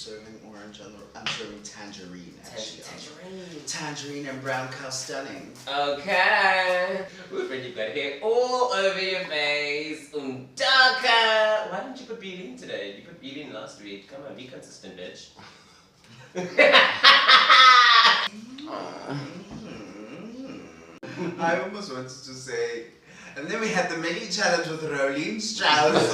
serving orange. I'm serving tangerine, actually. Tangerine. Tangerine and brown cow stunning. Okay. When you've got hair all over your face. Undaka. Why didn't you put bead in today? You put bead in last week. Come on, be consistent, bitch. I almost wanted to say, and then we had the mini challenge with Rolling Strauss.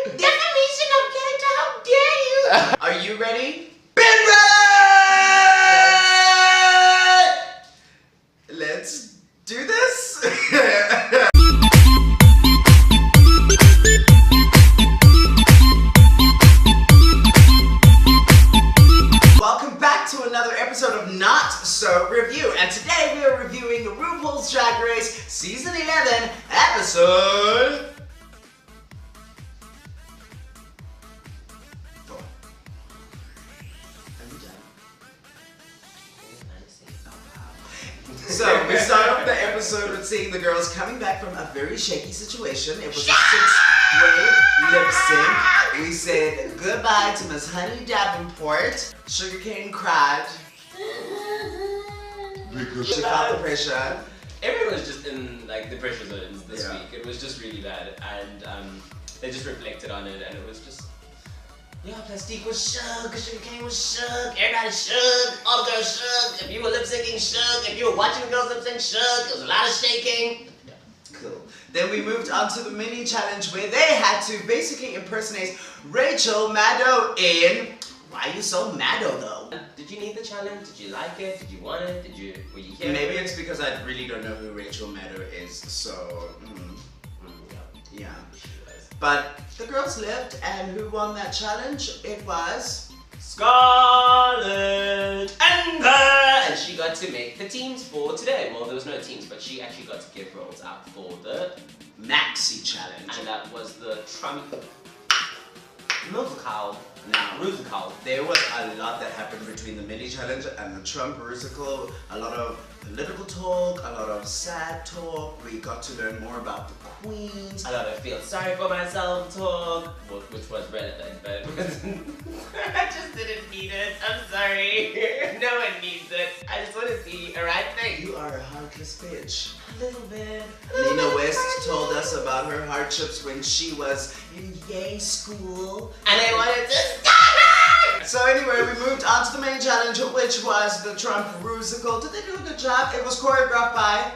Defamation of character, how dare you! Are you ready? Let's do this. Welcome back to another episode of Not So Review, and today we are reviewing RuPaul's Drag Race Season 11, Episode 4. Are we done? So we start off the episode with seeing the girls coming back from a very shaky situation. It was a 6-way lip sync. We said goodbye to Miss Honey Davenport. Sugarcane cried because she felt the pressure. Everyone was just in like the pressure zones this week. It was just really bad, and they just reflected on it, and it was just. Yeah, Plastique was shook, Sugarcane was shook, everybody shook, all the girls shook, if you were lip syncing shook, if you were watching the girls lip sync shook, there was a lot of shaking. Yeah. Cool. Then we moved on to the mini challenge where they had to basically impersonate Rachel Maddow in Why You So Maddow Though? Did you need the challenge? Did you like it? Did you want it? Were you here? Maybe it's because I really don't know who Rachel Maddow is, so yeah. But the girls lived, and who won that challenge? It was Scarlett Anchor! And she got to make the teams for today. Well, there was no teams, but she actually got to give roles out for the Maxi challenge. And that was the Trump musical. Now, Rusical. there was a lot that happened between the mini challenge and the Trump Rusical. A lot of political talk, a lot of sad talk. We got to learn more about the queens. A lot of feel sorry for myself talk, which was relevant, but I just didn't need it. I'm sorry. No one needs it. I just want to see a right thing. You are a heartless bitch. A little bit. Nina West told us about her hardships when she was in yay school. And I wanted to stop her! So anyway, we moved on to the main challenge, which was the Trump Rusical. Did they do a good job? It was choreographed by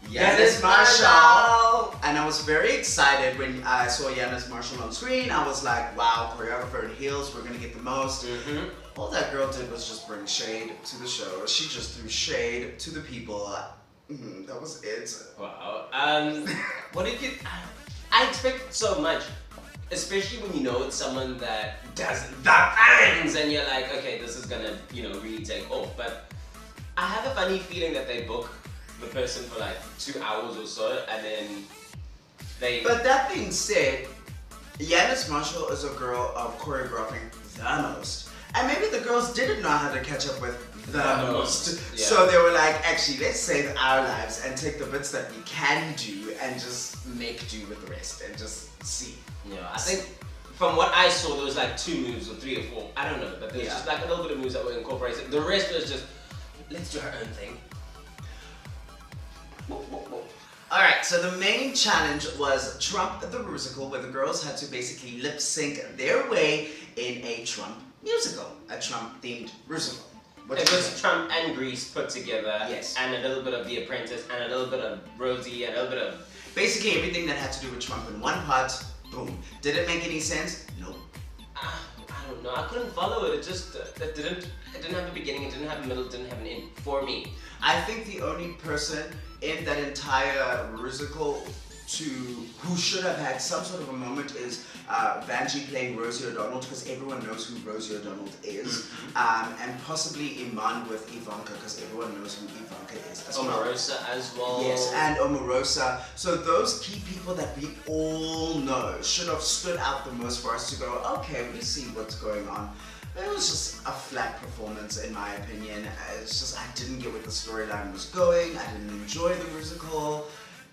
Yanis Marshall. And I was very excited when I saw Yanis Marshall on screen. I was like, wow, choreographer in heels, we're gonna get the most. All that girl did was just bring shade to the show. She just threw shade to the people. That was it. Wow. What did you... I expect so much. Especially when you know it's someone that does the things and you're like, okay, this is gonna, really take off. But I have a funny feeling that they book the person for like 2 hours or so and then they... But that being said, Yanis Marshall is a girl of choreographing the most. And maybe the girls didn't know how to catch up with the most. Yeah. So they were like, actually, let's save our lives and take the bits that we can do and just make do with the rest and just see. Yeah, I think from what I saw, there was like 2 moves or 3 or 4. I don't know, but there's just like a little bit of moves that were incorporated. The rest was just, let's do our own thing. Alright, so the main challenge was Trump the Rusical, where the girls had to basically lip sync their way in a Trump musical, a Trump themed Rusical. It was Trump and Grease put together, yes, and a little bit of The Apprentice, and a little bit of Rosie, and a little bit of... Basically everything that had to do with Trump in one pot, boom. Did it make any sense? No. I don't know, I couldn't follow it, it just, it didn't have a beginning, it didn't have a middle, it didn't have an end, for me. I think the only person in that entire Rusical who should have had some sort of a moment is Vanjie playing Rosie O'Donnell, because everyone knows who Rosie O'Donnell is, and possibly Iman with Ivanka, because everyone knows who Ivanka is as well. Omarosa as well. Yes, and Omarosa. So those key people that we all know should have stood out the most for us to go, okay, we see what's going on. It was just a flat performance in my opinion. It's just, I didn't get where the storyline was going, I didn't enjoy the musical.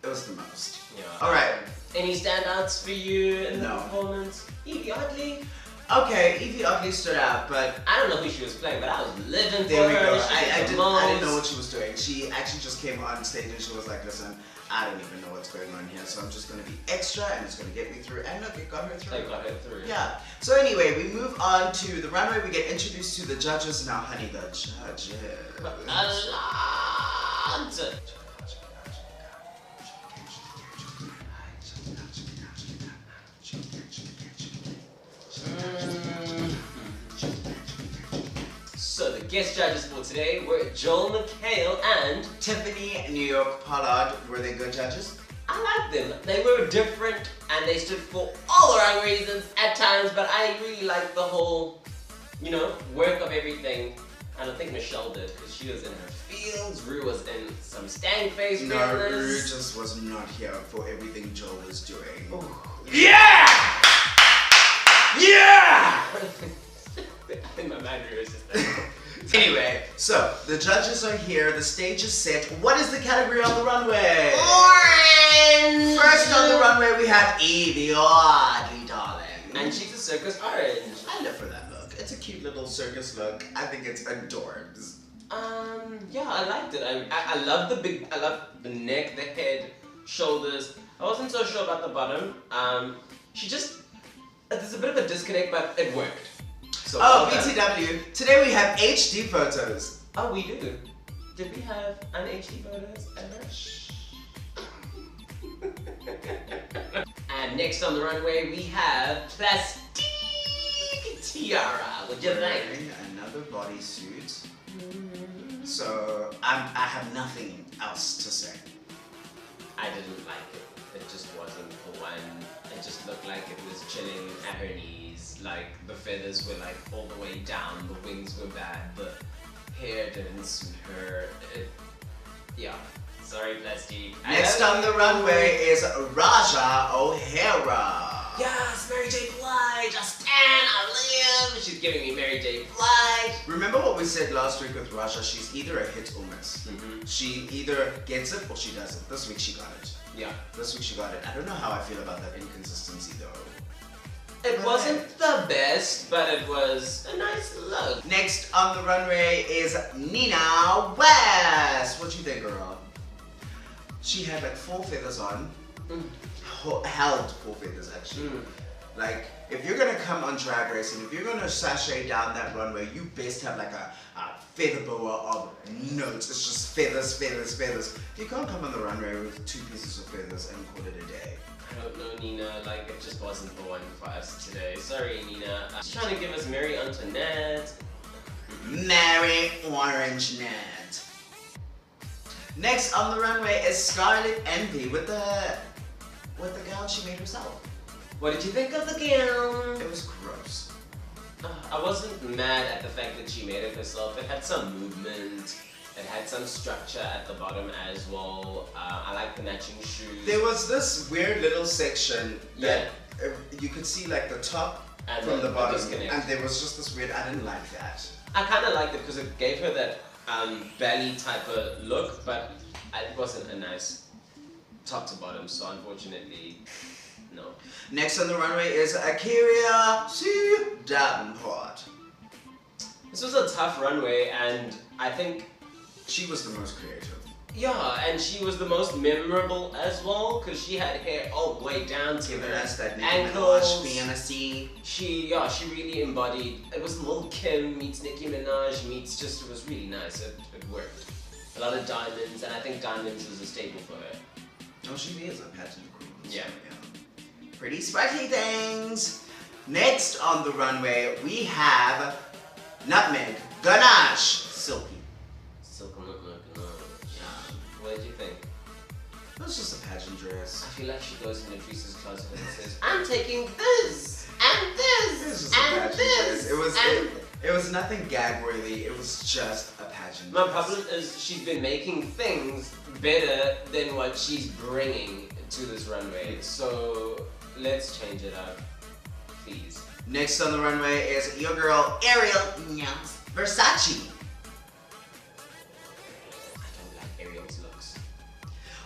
It was the most. Yeah. Alright. Any standouts for you in the No. performance? Evie Oddly? Okay, Evie Oddly stood out, but I don't know who she was playing, but I was living for there we her. go. She I did the didn't know most. what she was doing. She actually just came on stage and she was like, listen, I don't even know what's going on here, so I'm just going to be extra and it's going to get me through. And look, it got her through. They got her through. Yeah. So anyway, we move on to the runway. We get introduced to the judges. Now, honey, the judges. A lot. So the guest judges for today were Joel McHale and Tiffany New York Pollard. Were they good judges? I liked them. They were different and they stood for all the wrong reasons at times, but I really liked the whole, you know, work of everything. I don't think Michelle did because she was in her feels. Rue was in some stank face. No, feelings. Rue just was not here for everything Joel was doing. Ooh. Yeah! Yeah! In my mind, Rue was just there. Anyway, so the judges are here, the stage is set. What is the category on the runway? Orange! First on the runway we have Evie Oddly, darling. And she's a circus orange. I live for that look. It's a cute little circus look. I think it's adorbs. Yeah, I liked it. I love I love the neck, the head, shoulders. I wasn't so sure about the bottom. There's a bit of a disconnect, but it worked. So Oh, BTW. Today we have HD photos. Oh, we do. Did we have an HD photos ever? And next on the runway we have Plastique Tiara. What do you think? Another bodysuit. So I have nothing else to say. I didn't like it. It just wasn't the one. It just looked like it was chilling at her knees. Like the feathers were like all the way down, the wings were bad, the hair didn't suit her. Yeah. Sorry, Plastique. Next on the runway is Raja O'Hara. Yes, Mary J. Blige, I stand, I live. She's giving me Mary J. Blige. Remember what we said last week with Raja? She's either a hit or miss. Mm-hmm. She either gets it or she doesn't. This week she got it. Yeah. This week she got it. I don't know how I feel about that inconsistency though. It wasn't the best, but it was a nice look. Next on the runway is Nina West. What you think, girl? She had like 4 feathers on. Held 4 feathers actually. Like, if you're gonna come on Drag Race and if you're gonna sashay down that runway, you best have like a feather boa of notes. It's just feathers, feathers, feathers. You can't come on the runway with 2 pieces of feathers and call it a day. I don't know, Nina. Like, it just wasn't the one for us today. Sorry, Nina. She's trying to give us Marie Antoinette. Mary Orange Net. Next on the runway is Scarlet Envy with the gown she made herself. What did you think of the gown? It was gross. I wasn't mad at the fact that she made it herself. It had some movement. It had some structure at the bottom as well. I like the matching shoes. There was this weird little section that you could see like the top and from the bottom, disconnect. and there was just this weird. I didn't like that. I kind of liked it because it gave her that belly type of look, but it wasn't a nice top to bottom. So unfortunately, no. Next on the runway is Akira C. Davenport. This was a tough runway, and I think she was the most creative. Yeah, and she was the most memorable as well, because she had hair all the way down to Giving her us that ankles. fantasy. She really embodied. It was Lil Kim meets Nicki Minaj meets just. It was really nice. It worked. A lot of diamonds, and I think diamonds was a staple for her. Oh, she is a pageant queen. Yeah. Pretty sparkly things. Next on the runway we have Nutmeg Ganache Silky. Silk Nutmeg Ganache. What did you think? It was just a pageant dress. I feel like she goes into Teresa's closet and says, "I'm taking this and this and this." It was nothing gag worthy. It was just a pageant. My problem is she's been making things better than what she's bringing to this runway. So let's change it up, please. Next on the runway is your girl Ariel Versace. I don't like Ariel's looks.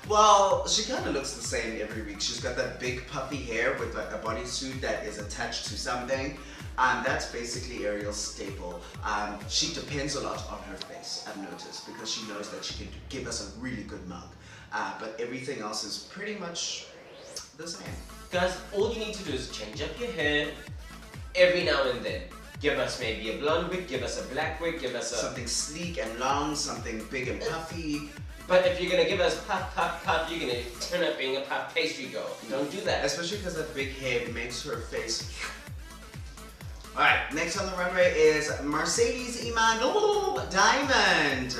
Well, she kind of looks the same every week. She's got that big puffy hair with like a bodysuit that is attached to something. That's basically Ariel's staple. She depends a lot on her face, I've noticed, because she knows that she can give us a really good mug. But everything else is pretty much the same. Guys, all you need to do is change up your hair every now and then. Give us maybe a blonde wig, give us a black wig, give us something sleek and long, something big and puffy. But if you're gonna give us puff, puff, puff, you're gonna turn up being a puff pastry girl. Don't do that. Especially because that big hair makes her face. Alright, next on the runway is Mercedes Iman Diamond.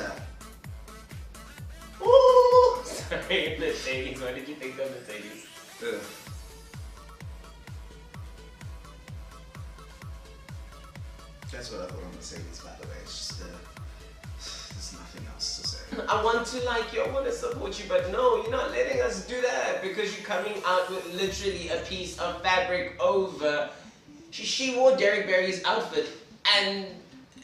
Ooh! Sorry, Mercedes. What did you think of Mercedes? Ugh. That's what I thought of Mercedes, by the way. It's just, there's nothing else to say. I want to like you, I want to support you, but no, you're not letting us do that because you're coming out with literally a piece of fabric over. She wore Derek Barry's outfit and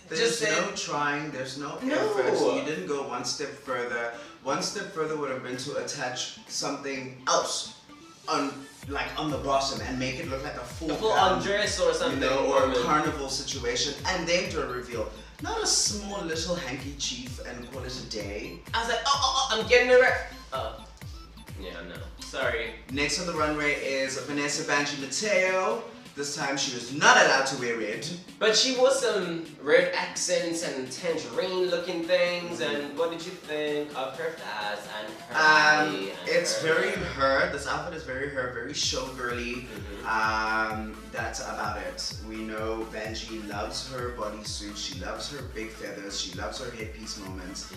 there's no trying, there's no effort. So you didn't go one step further. One step further would have been to attach something else on the bottom and make it look like a full dress or something, or a carnival situation, and then do a reveal. Not a small little hanky chief and call it a day. I was like, I'm getting it right. Yeah, no, sorry. Next on the runway is Vanessa Banji Mateo. This time she was not allowed to wear red. But she wore some red accents and tangerine looking things, and what did you think of her thighs and her body? It's very her. This outfit is very her, very showgirly. That's about it. We know Banji loves her bodysuit, she loves her big feathers, she loves her headpiece moments.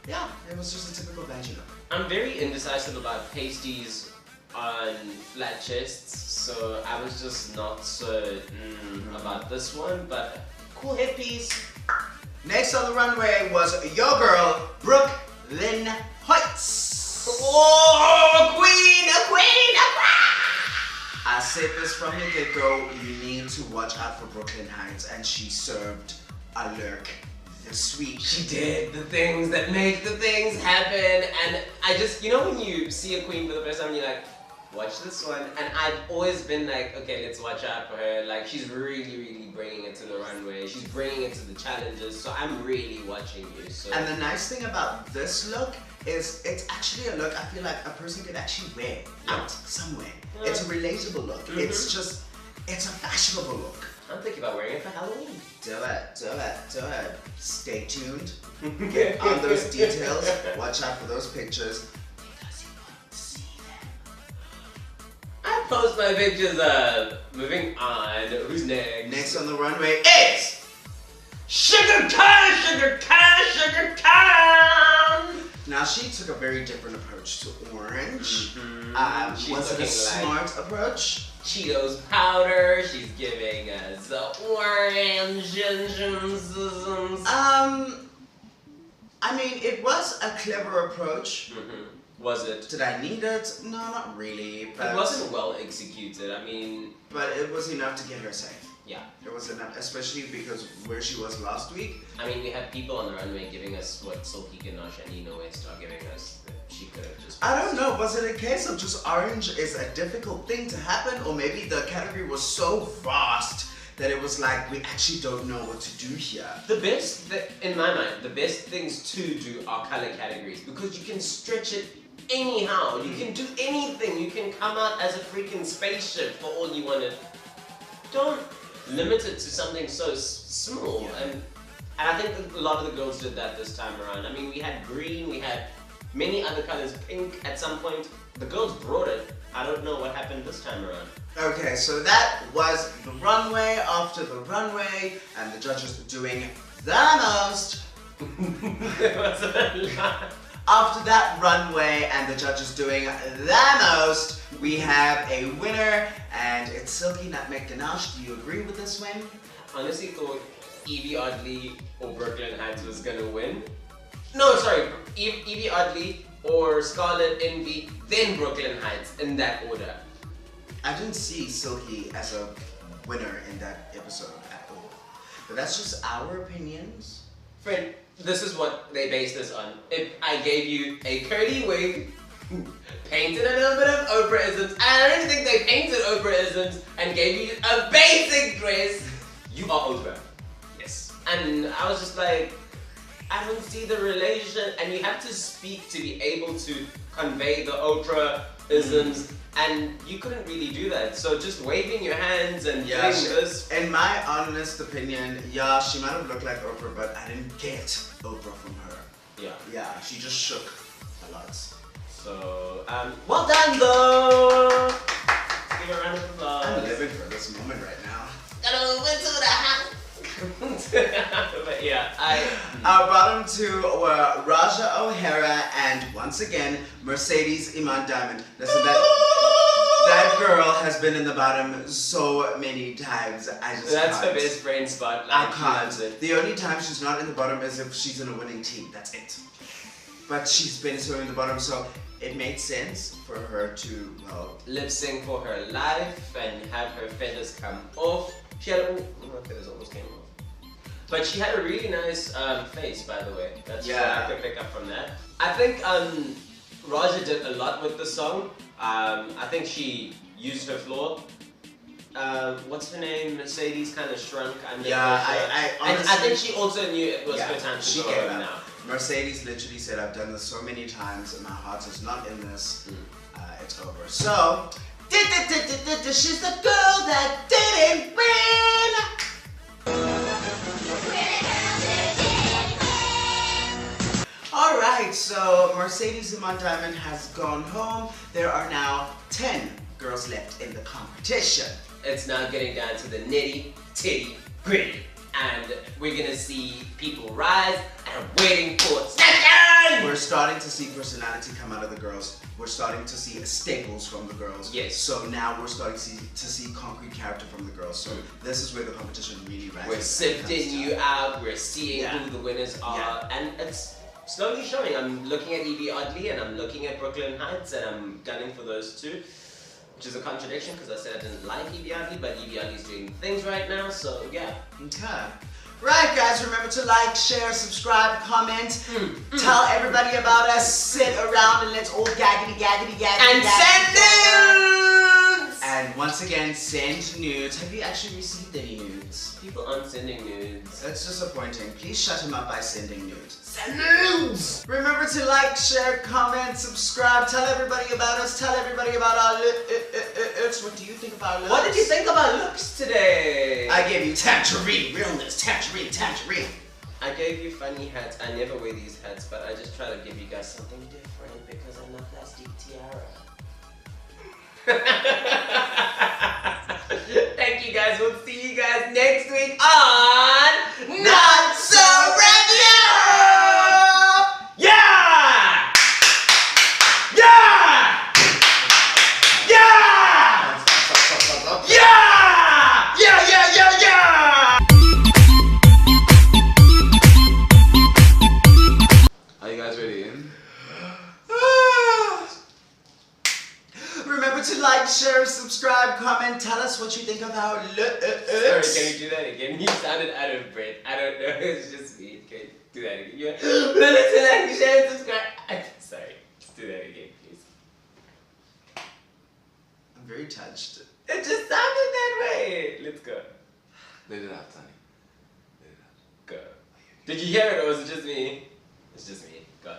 Yeah, it was just a typical Banji look. I'm very indecisive about pasties on flat chests, so I was just not so about this one, but cool headpiece. Next on the runway was your girl, Brooklyn Heights. Oh, a queen! I said this from the get-go, you need to watch out for Brooklyn Heights, and she served a lurk this week. She did the things that make the things happen, and I just, you know when you see a queen for the first time, you're like, watch this one, and I've always been like, okay, let's watch out for her. Like, she's really bringing it to the runway. She's bringing it to the challenges, so I'm really watching you. So. And the nice thing about this look is it's actually a look I feel like a person could actually wear out somewhere. Yeah. It's a relatable look. It's a fashionable look. I'm thinking about wearing it for Halloween. Do it. Stay tuned. Get on those details. Watch out for those pictures. I post my pictures up. Moving on. Who's next? Next on the runway is Sugar Khan! Now she took a very different approach to orange. Was it a like smart approach? Cheetos powder. She's giving us the orange. I mean, it was a clever approach. Was it? Did I need it? No, not really. But it wasn't well executed. I mean... But it was enough to get her safe. Yeah. It was enough, especially because where she was last week. I mean, we had people on the runway giving us what Silky Ganache and Nina West are giving us. That she could have just... I don't know. Was it a case of just orange is a difficult thing to happen? Or maybe the category was so vast that it was like, we actually don't know what to do here. In my mind, the best things to do are color categories because you can stretch it anyhow. You can do anything. You can come out as a freaking spaceship for all you want to. Don't limit it to something so small. Yeah. And I think a lot of the girls did that this time around. I mean, we had green, we had many other colors, pink at some point. The girls brought it. I don't know what happened this time around. Okay, so that was the runway after the runway, and the judges were doing the most. There was a lot. After that runway and the judges doing the most, we have a winner, and it's Silky Nutmeg Ganache. Do you agree with this win? Honestly thought Evie Oddly or Brooklyn Heights was gonna win. No, sorry, Evie Oddly or Scarlet Envy, then Brooklyn Heights, in that order. I didn't see Silky as a winner in that episode at all. But that's just our opinions. Friend, this is what they base this on. If I gave you a curly wig painted a little bit of Oprah-isms, and I don't think they painted Oprah-isms and gave you a basic dress. You are Oprah. Yes. And I was just like, I don't see the relation, and you have to speak to be able to convey the Oprah-isms, and you couldn't really do that. So just waving your hands and doing this. In my honest opinion, yeah, she might have looked like Oprah, but I didn't get Oprah from her. Yeah. Yeah, she just shook a lot. So, well done though! Give a round of applause. I'm living for this moment right now. Gotta move into the house! But yeah, Our bottom two were Raja O'Hara and, once again, Mercedes Iman Diamond. Listen, that girl has been in the bottom so many times. That's can't. her best friend spot. I can't. The only time she's not in the bottom is if she's in a winning team. That's it. But she's been so in the bottom, so it made sense for her to, well, lip sync for her life and have her feathers come off. She had her feathers almost came off. But she had a really nice face, by the way. That's what I could pick up from that. I think Raja did a lot with the song. I think she used her floor. What's her name? Mercedes kind of shrunk under pressure. I honestly, I think she also knew it was her time to go home now. Mercedes literally said, I've done this so many times and my heart is not in this. It's over. So, she's the girl that didn't win. Alright, so Mercedes Iman Diamond has gone home. There are now 10 girls left in the competition. It's now getting down to the nitty, gritty. And we're gonna see people rise, and I'm waiting for second! We're starting to see personality come out of the girls. We're starting to see staples from the girls. Yes. So now we're starting to see concrete character from the girls. So this is where the competition really rises. We're sifting you out, we're seeing who the winners are, and it's slowly showing. I'm looking at Evie Oddly, and I'm looking at Brooklyn Heights, and I'm gunning for those two. Which is a contradiction because I said I didn't like Evie Oddly, but Evie Oddly's doing things right now, so yeah. Okay. Right, guys, remember to like, share, subscribe, comment, tell everybody about us, sit around and let's all gaggity. And send nudes! And once again, send nudes. Have you actually received any nudes? People aren't sending nudes. That's disappointing. Please shut him up by sending nudes. Send nudes! Remember to like, share, comment, subscribe, tell everybody about us, tell everybody about our looks. What do you think about looks? What did you think about looks today? I gave you tangerine, realness, tangerine. I gave you funny hats. I never wear these hats, but I just try to give you guys something different because I'm not plastic tiara. Thank you guys. We'll see you guys next week on Not So Regular! Yeah! Yeah! Yeah! Yeah! Yeah! Are you guys ready? Remember to like, share, subscribe, comment, tell us what you think of our looks. Sorry, can you do that again? You sounded out of breath. I don't know, it's just me. Can you do that again? Remember to like, share, subscribe. Sorry, just do that again, please. I'm very touched. It just sounded that way. Let's go. Let it out, Tony. Let it out. Go. Did you hear it or was it just me? It's just me. Go.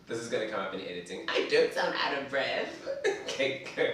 This is gonna come up in editing. I don't sound out of breath. Okay, go.